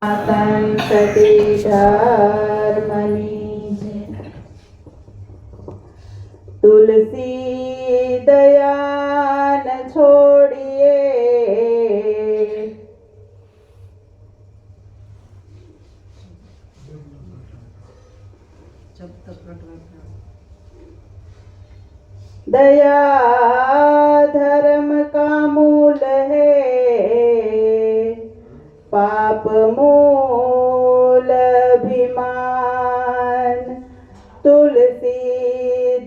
સંતતિ ધર્મની તુલસી દયાન છોડીએ दया धर्म का मूल है पाप मूल अभिमान तुलसी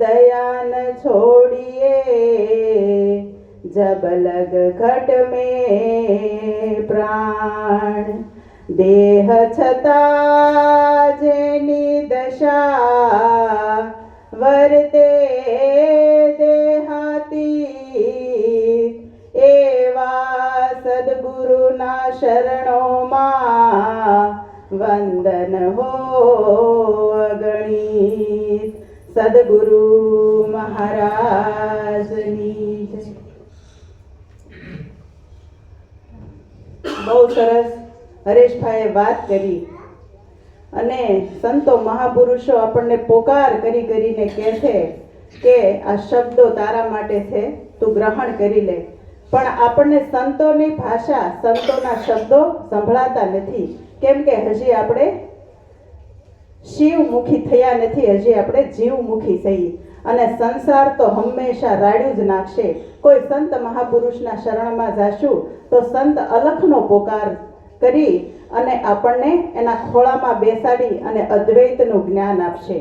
दया न छोड़िए जब लग घट में प्राण देह छता जेनी दशा वर्ते देहाती एवा सद्गुरुना शरणोમાં વંદન હો અગણિત સદ્ગુરુ મહારાજની જય. બહુ સરસ હરેશભાઈએ વાત કરી અને સંતો મહાપુરુષો આપણને પોકાર કરી કરીને કહે છે કે આ શબ્દો તારા માટે છે, તું ગ્રહણ કરી લે. પણ આપણને સંતોની ભાષા, સંતોના શબ્દો સંભળાતા નથી, કેમ કે હજી આપણે શિવમુખી થયા નથી, હજી આપણે જીવમુખી થઈ. અને સંસાર તો હંમેશા રાડ્યું જ નાખશે. કોઈ સંત મહાપુરુષના શરણમાં જાશું તો સંત અલખનો પોકાર કરી અને આપણને એના ખોળામાં બેસાડી અને અદ્વૈતનું જ્ઞાન આપશે.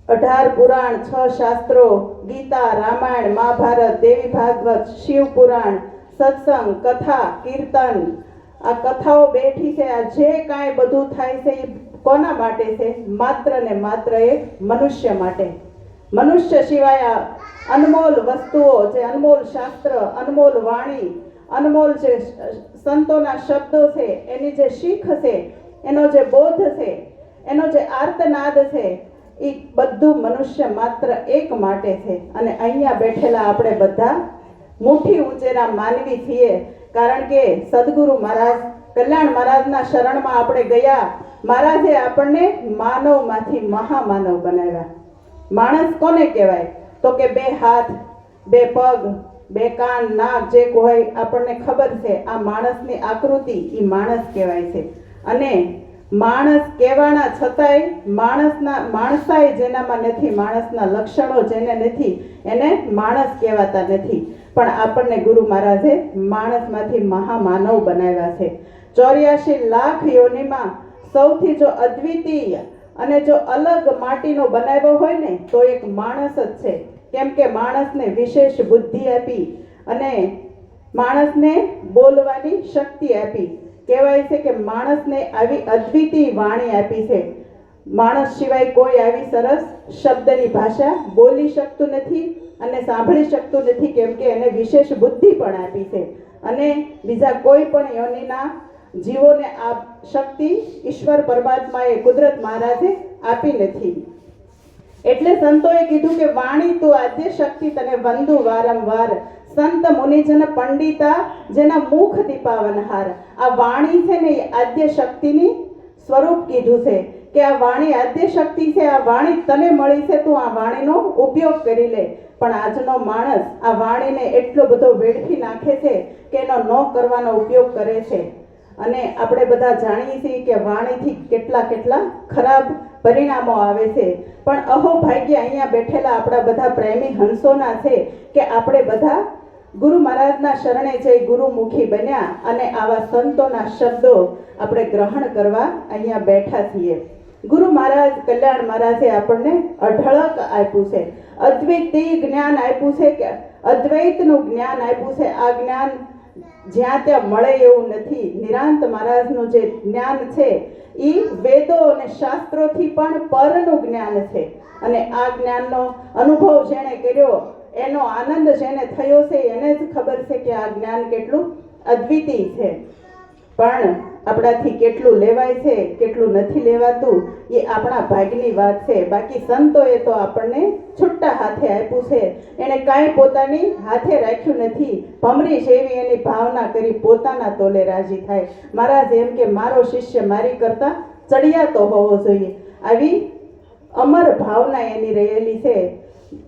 18 પુરાણ, 6 શાસ્ત્રો, ગીતા, રામાયણ, મહાભારત, દેવી ભાગવત, શિવ પુરાણ, સત્સંગ, કથા, કીર્તન, આ કથાઓ બેઠી છે. આ જે કાંઈ બધું થાય છે એ કોના માટે છે? માત્ર ને માત્ર એક મનુષ્ય માટે. મનુષ્ય સિવાય આ અનમોલ વસ્તુઓ, જે અનમોલ શાસ્ત્ર, અનમોલ વાણી, અનમોલ જે સંતોના શબ્દો છે, એની જે શીખ છે, એનો જે બોધ છે, એનો જે આર્તનાદ છે, એ બધું મનુષ્ય માત્ર એક માટે છે. અને અહીંયા બેઠેલા આપણે બધા મુઠ્ઠી ઉંચેરા માનવી છીએ, કારણ કે સદગુરુ મહારાજ કલ્યાણ મહારાજના શરણમાં આપણે ગયા. મહારાજે આપણને માનવમાંથી મહામાનવ બનાવ્યા. માણસ કોને કહેવાય? તો કે 2 હાથ, 2 પગ, 2 કાન, નાક, જે કોઈ આપણને ખબર છે, આ માણસની આકૃતિ, એ માણસ કહેવાય છે. અને માણસ કહેવાના છતાંય માણસાઈ જેનામાં નથી, માણસના લક્ષણો જેને નથી, એને માણસ કહેવાતા નથી. પણ આપણને ગુરુ મહારાજે માણસમાંથી મહામાનવ બનાવ્યા છે. 84 લાખ યોનિમાં સૌથી જો અદ્વિતીય અને જો અલગ માટીનો બનાવ્યો હોય ને તો એક માણસ જ છે. કેમ કે માણસને વિશેષ બુદ્ધિ આપી અને માણસને બોલવાની શક્તિ આપી. કહેવાય છે કે માણસને આવી અદ્વિતીય વાણી આપી છે. માણસ સિવાય કોઈ આવી સરસ શબ્દની ભાષા બોલી શકતું નથી અને સાંભળી શકતું નથી, કેમ કે એને વિશેષ બુદ્ધિ પણ આપી છે. અને બીજા કોઈ પણ યોનિના જીવોને આ શક્તિ ઈશ્વર પરમાત્માએ, કુદરત મહારાજે આપી નથી. એટલે સંતોએ કીધું કે વાણી તું આદ્ય શક્તિ તને વંદુ વારંવાર, સંત મુનિજન પંડિતા જેના મુખ દીપાવનહાર. આ વાણી છે ને એ આદ્ય શક્તિની સ્વરૂપ કીધું છે કે આ વાણી આદ્ય શક્તિ છે. આ વાણી તને મળી છે, તું આ વાણીનો ઉપયોગ કરી લે. પણ આજનો માણસ આ વાણીને એટલો બધો વેડફી નાખે છે કે એનો ન કરવાનો ઉપયોગ કરે છે. અને આપણે બધા જાણીએ છીએ કે વાણીથી કેટલા ખરાબ પરિણામો આવે છે. પણ અહોભાગ્ય અહીંયા બેઠેલા આપણા બધા પ્રેમી હંસોના છે કે આપણે બધા ગુરુ મહારાજના શરણે જઈ ગુરુમુખી બન્યા અને આવા સંતોના શબ્દો આપણે ગ્રહણ કરવા અહીંયા બેઠા છીએ. ગુરુ મહારાજ કલ્યાણ મહારાજે આપણને અઢળક આપ્યું છે, અદ્વિતીય જ્ઞાન આપ્યું છે, કે અદ્વૈતનું જ્ઞાન આપ્યું છે. આ જ્ઞાન જ્યાં ત્યાં મળે એવું નથી. નિરાંત મહારાજનું જે જ્ઞાન છે એ વેદો અને શાસ્ત્રોથી પણ પરનું જ્ઞાન છે. અને આ જ્ઞાનનો અનુભવ જેણે કર્યો, એનો આનંદ જેને થયો છે, એને જ ખબર છે કે આ જ્ઞાન કેટલું અદ્વિતીય છે. પણ આપણાથી કેટલું લેવાય છે કેટલું નથી લેવાતું એ આપણા ભાગ્યની વાત છે. બાકી સંતોએ તો આપણને છૂટા હાથે આપ્યું છે. એણે કાંઈ પોતાની હાથે રાખ્યું નથી. ભમરી જેવી એની ભાવના કરી પોતાના તોલે રાજી થાય. મહારાજ એમ કે મારો શિષ્ય મારી કરતા ચડિયાતો હોવો જોઈએ. આવી અમર ભાવના એની રહેલી છે.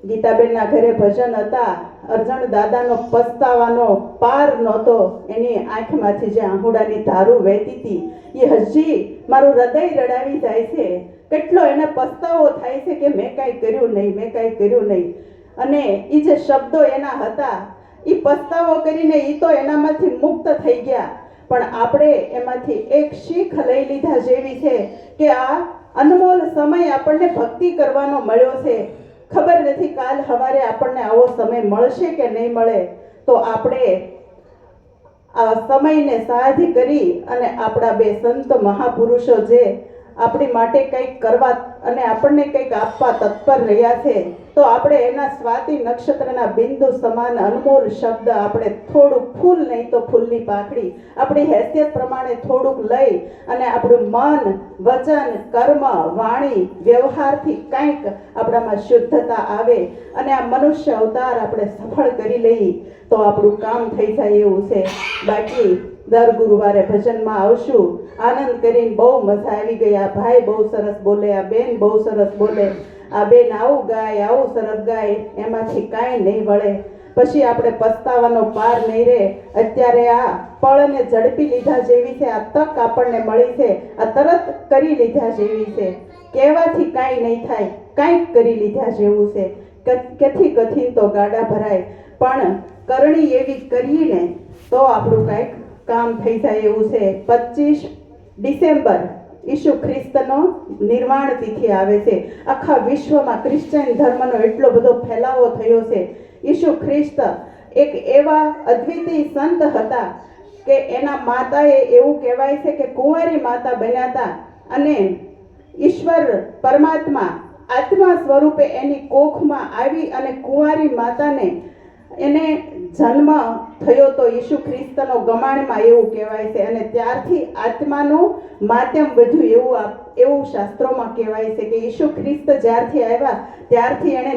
ગીતાબેનના ઘરે ભજન હતા. અરજણ દાદાનો પસ્તાવાનો પાર નહોતો. એની આંખમાંથી જે આહુડાની ધારું વહેતી હતી એ હજી મારું હૃદય રડાવી જાય છે. કેટલો એને પસ્તાવો થાય છે કે મેં કાંઈ કર્યું નહીં, મેં કાંઈ કર્યું નહીં. અને એ જે શબ્દો એના હતા એ પસ્તાવો કરીને એ તો એનામાંથી મુક્ત થઈ ગયા. પણ આપણે એમાંથી એક શીખ લઈ લીધા જેવી છે કે આ અનમોલ સમય આપણને ભક્તિ કરવાનો મળ્યો છે. ખબર નથી કાલ સવારે આપણને આવો સમય મળશે કે નહીં મળે. તો આપણે આ સમયને સાધી કરી અને આપણા બે સંત મહાપુરુષો જે આપણી માટે કંઈક કરવા અને આપણને કંઈક આપવા તત્પર રહ્યા છે, તો આપણે એના સ્વાતિ નક્ષત્રના બિંદુ સમાન અનમોલ શબ્દ આપણે થોડુંક ફૂલ નહીં તો ફૂલની પાકડી આપણી હેસિયત પ્રમાણે થોડુંક લઈ અને આપણું મન, વચન, કર્મ, વાણી, વ્યવહારથી કંઈક આપણામાં શુદ્ધતા આવે અને આ મનુષ્ય અવતાર આપણે સફળ કરી લઈએ તો આપણું કામ થઈ જાય એવું છે. બાકી દર ગુરુવારે ભજનમાં આવશું. આનંદ કરીને બહુ મજા આવી ગઈ. આ ભાઈ બહુ સરસ બોલે, આ બેન બહુ સરસ બોલે, આ બેન આવું ગાય, આવું સરસ ગાય, એમાંથી કાંઈ નહીં વળે. પછી આપણે પસ્તાવાનો પાર નહીં રહે. અત્યારે આ પળને ઝડપી લીધા જેવી છે. આ તક આપણને મળી છે, આ તરત કરી લીધા જેવી છે. કહેવાથી કાંઈ નહીં થાય, કાંઈક કરી લીધા જેવું છે. કથી કથીન તો ગાડા ભરાય, પણ કરણી એવી કરીએ ને તો આપણું કાંઈક કામ થઈ જાય એવું છે. 25 ડિસેમ્બર ઈસુ ખ્રિસ્તનો નિર્વાણ તિથિ આવે છે. આખા વિશ્વમાં ક્રિશ્ચન ધર્મનો એટલો બધો ફેલાવો થયો છે. ઈસુ ખ્રિસ્ત એક એવા અદ્વિતીય સંત હતા કે એના માતાએ એવું કહેવાય છે કે કુંવારી માતા બન્યા હતા અને ઈશ્વર પરમાત્મા આત્મા સ્વરૂપે એની કોખમાં આવી અને કુંવારી માતાને એને જન્મ થયો તો ઈસુ ખ્રિસ્તનો ગમાણમાં એવું કહેવાય છે. અને ત્યારથી આત્માનું માધ્યમ વધ્યું એવું શાસ્ત્રોમાં કહેવાય છે કે ઈસુ ખ્રિસ્ત જ્યારથી આવ્યા ત્યારથી એણે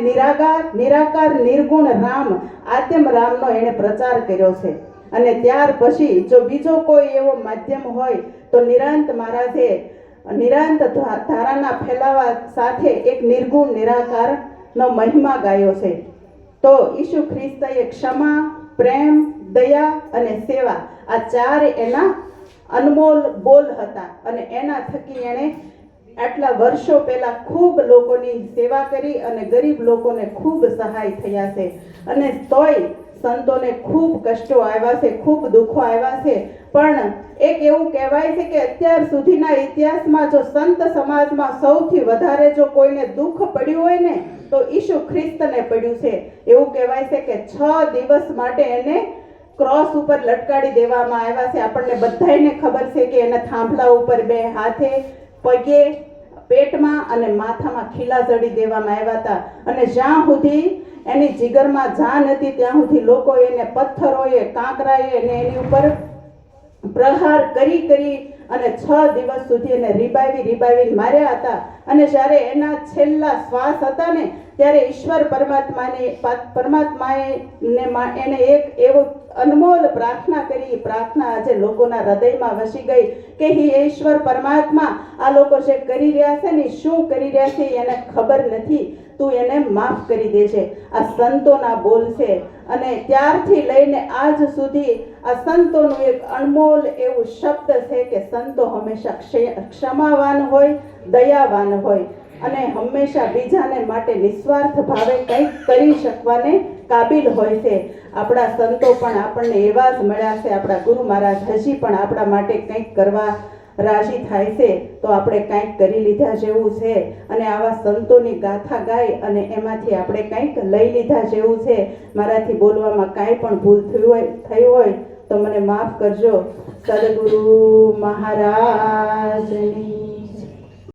નિરાકાર નિર્ગુણ રામ આત્મ રામનો એણે પ્રચાર કર્યો છે. અને ત્યાર પછી જો બીજો કોઈ એવો માધ્યમ હોય તો નિરાંત મહારાજે નિરાંત ધારાના ફેલાવા સાથે એક નિર્ગુણ નિરાકારનો મહિમા ગાયો છે. તો ઈસુ ખ્રિસ્તએ ક્ષમા, પ્રેમ, દયા અને સેવા આ ચાર એના અનમોલ બોલ હતા. અને એના થકી એણે આટલા વર્ષો પહેલા ખૂબ લોકોની સેવા કરી અને ગરીબ લોકોને ખૂબ સહાય થયા છે. અને તોય સંતોને ખૂબ કષ્ટો આવ્યા છે, ખૂબ દુઃખો આવ્યા છે. પણ એક એવું કહેવાય છે કે અત્યાર સુધીના ઇતિહાસમાં જો સંત સમાજમાં સૌથી વધારે જો કોઈને દુઃખ પડ્યું હોય ને તો ઈસુ ખ્રિસ્તને પડ્યું છે. એવું કહેવાય છે કે 6 દિવસ માટે એને ક્રોસ ઉપર લટકાડી દેવામાં આવ્યા છે. આપણને બધાયને ખબર છે કે એના થાંભલા ઉપર 2 હાથે, પગે, પેટમાં અને માથામાં ખીલા જડી દેવામાં આવ્યા હતા. અને જ્યાં સુધી એની જીગરમાં જાન હતી ત્યાં સુધી લોકો એને પથ્થરોએ, કાંકરાએ અને એની ઉપર પ્રહાર કરી અને 6 દિવસ સુધી એને રીબાવી માર્યા હતા. અને જ્યારે એના છેલ્લા શ્વાસ હતા ને ત્યારે ઈશ્વર પરમાત્માએ એને એક એવો અનમોલ પ્રાર્થના કરી. પ્રાર્થના આજે લોકોના હૃદયમાં વસી ગઈ કે હે ઈશ્વર પરમાત્મા, આ લોકો જે કરી રહ્યા છે ને શું કરી રહ્યા છે એને ખબર નથી, તું એને માફ કરી દેજે. આ સંતોના બોલ છે. અને ત્યારથી લઈને આજ સુધી આ સંતોનું એક અનમોલ એવું શબ્દ છે કે સંતો હંમેશા ક્ષમાવાન હોય, દયાવાન હોય અને હંમેશા બીજાને માટે નિસ્વાર્થ ભાવે કંઈક કરી શકવાને કાબિલ હોય છે. આપણા સંતો પણ આપણને એવા જ મળ્યા છે. આપણા ગુરુ મહારાજ હજી પણ આપણા માટે કંઈક કરવા રાજી થાય છે તો આપણે કંઈક કરી લીધા જેવું છે. અને આવા સંતોની ગાથા ગાય અને એમાંથી આપણે કંઈક લઈ લીધા જેવું છે. મારાથી બોલવામાં કાંઈ પણ ભૂલ થઈ હોય તો મને માફ કરજો. સદગુરુ મહારાજની